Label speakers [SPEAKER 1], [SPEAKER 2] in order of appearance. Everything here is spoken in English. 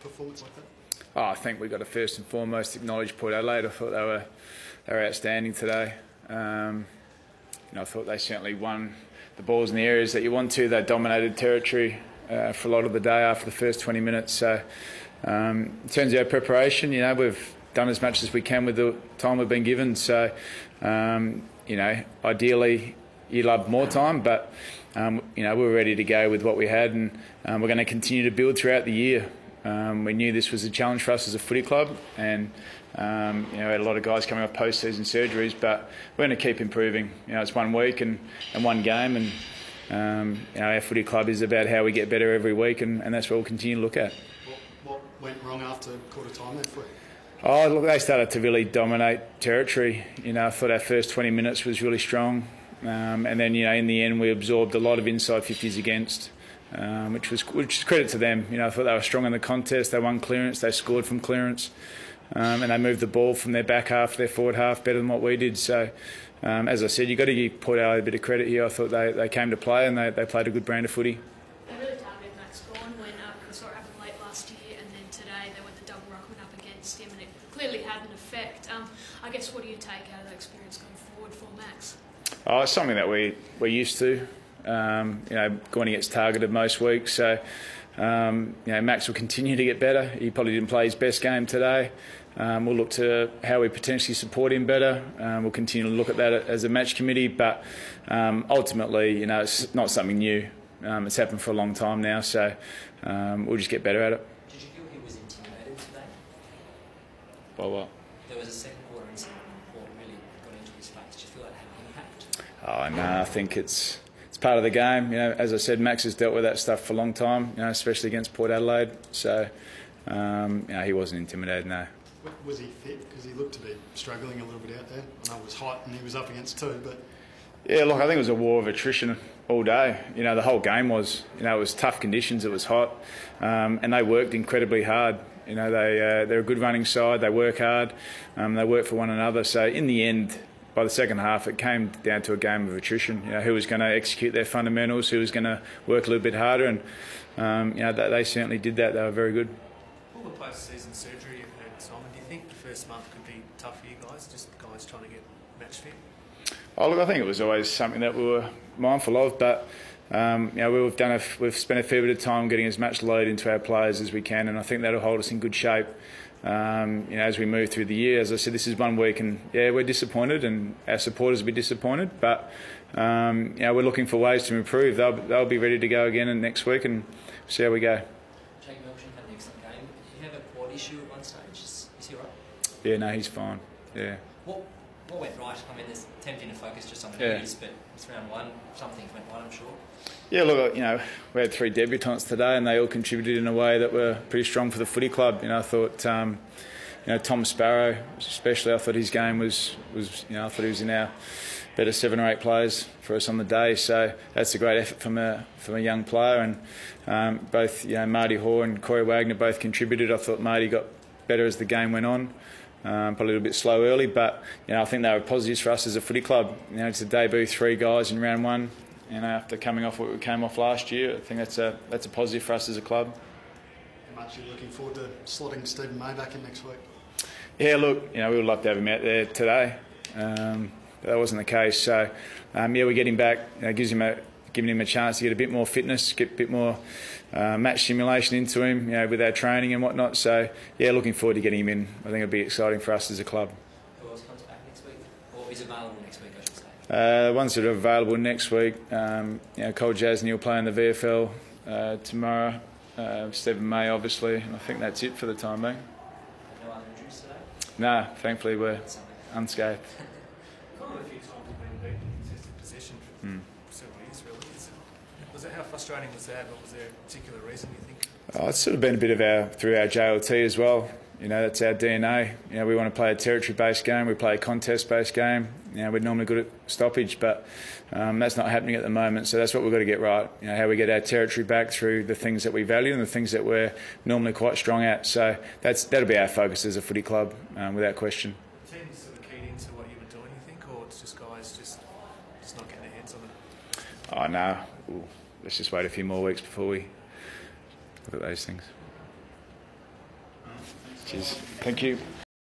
[SPEAKER 1] performance like that?
[SPEAKER 2] Oh, I think we've got to first and foremost acknowledge Port Adelaide. I thought they were outstanding today. I thought they certainly won the balls in the areas that you want to. They dominated territory for a lot of the day after the first 20 minutes. So in terms of our preparation, we've done as much as we can with the time we've been given. So, ideally you love more time, but we're ready to go with what we had, and we're going to continue to build throughout the year. We knew this was a challenge for us as a footy club, and we had a lot of guys coming off post-season surgeries, but we're going to keep improving. It's 1 week and 1 game, and our footy club is about how we get better every week, and that's what we'll continue to look at.
[SPEAKER 1] What went wrong after quarter time there for you?
[SPEAKER 2] Oh, look, they started to really dominate territory. I thought our first 20 minutes was really strong, and then in the end we absorbed a lot of inside 50s against. Which is credit to them. I thought they were strong in the contest. They won clearance. They scored from clearance, and they moved the ball from their back half to their forward half better than what we did. So, as I said, you've got to give Port Adelaide a bit of credit here. I thought they came to play, and they played a good brand of footy.
[SPEAKER 3] They really targeted Max Gawn when we saw it happen late last year, and then today they went the double ruck up against him, and it clearly had an effect. I guess, what do you take out of that experience going forward for Max?
[SPEAKER 2] Oh, it's something that we're used to. Goodwin gets targeted most weeks, so Max will continue to get better. He probably didn't play his best game today. We'll look to how we potentially support him better. We'll continue to look at that as a match committee, but ultimately, it's not something new. It's happened for a long time now, so we'll just get better at it.
[SPEAKER 4] Did you feel he was intimidated today?
[SPEAKER 2] By what?
[SPEAKER 4] There was a second quarter incident when Port really got into his face. Did you feel that had an impact?
[SPEAKER 2] Oh no, I think it's part of the game. As I said, Max has dealt with that stuff for a long time, especially against Port Adelaide. So, he wasn't intimidated, no.
[SPEAKER 1] Was he fit? Because he looked to be struggling a little bit out there. I know it was hot and he was up against 2, but...
[SPEAKER 2] Yeah, look, I think it was a war of attrition all day. The whole game was. It was tough conditions, it was hot, and they worked incredibly hard. They're a good running side, they work hard, they work for one another. So in the end, by the second half, it came down to a game of attrition. Who was going to execute their fundamentals, who was going to work a little bit harder, and they certainly did that. They were very good.
[SPEAKER 5] All the post-season surgery you've had, Simon, do you think the first month could be tough for you guys, just guys trying to get match fit?
[SPEAKER 2] Oh, look, I think it was always something that we were mindful of, but we've spent a fair bit of time getting as much load into our players as we can, and I think that'll hold us in good shape. As we move through the year. As I said, this is 1 week, and we're disappointed, and our supporters will be disappointed, but we're looking for ways to improve. They'll be ready to go again next week, and see how we go.
[SPEAKER 4] Jake Melbourne had an excellent game. Did he have a quad issue at one stage? Is he right?
[SPEAKER 2] Yeah, no, he's fine. Yeah.
[SPEAKER 4] What went right? I mean, there's tempting to focus just on the news, but it's round 1. Some things went right, I'm sure.
[SPEAKER 2] Yeah, look, we had 3 debutants today, and they all contributed in a way that were pretty strong for the footy club. I thought, Tom Sparrow, especially, I thought his game was I thought he was in our better 7 or 8 players for us on the day. So that's a great effort from a young player, and both Marty Hoare and Corey Wagner both contributed. I thought Marty got better as the game went on. Probably a little bit slow early, but I think they were positives for us as a footy club. To debut 3 guys in round 1. After coming off what we came off last year, I think that's a positive for us as a club.
[SPEAKER 1] How much are you looking forward to slotting Stephen May back in next week?
[SPEAKER 2] Yeah, look, we would love to have him out there today. But that wasn't the case. So, we get him back. Giving him a chance to get a bit more fitness, get a bit more match simulation into him, with our training and whatnot. So, looking forward to getting him in. I think it'll be exciting for us as a club.
[SPEAKER 4] Who else comes back next week? Or is available next week, I should say?
[SPEAKER 2] Ones that are available next week, Cole Jasny will play in the VFL tomorrow. Stephen May, obviously, and I think that's it for the time being.
[SPEAKER 4] No other injuries today?
[SPEAKER 2] No, thankfully we're unscathed.
[SPEAKER 5] Quite a few times you've been beaten in contested possession for several years, really. How frustrating was that, or was there a particular reason you think?
[SPEAKER 2] It's sort of been a bit of through our JLT as well. That's our DNA. We want to play a territory-based game. We play a contest-based game. We're normally good at stoppage, but that's not happening at the moment. So that's what we've got to get right. How we get our territory back through the things that we value and the things that we're normally quite strong at. So that'll be our focus as a footy club, without question.
[SPEAKER 5] The team is sort of keyed into what you were doing, you think, or it's just guys just not getting their hands on it?
[SPEAKER 2] Oh no. Let's just wait a few more weeks before we look at those things. Cheers. Thank you.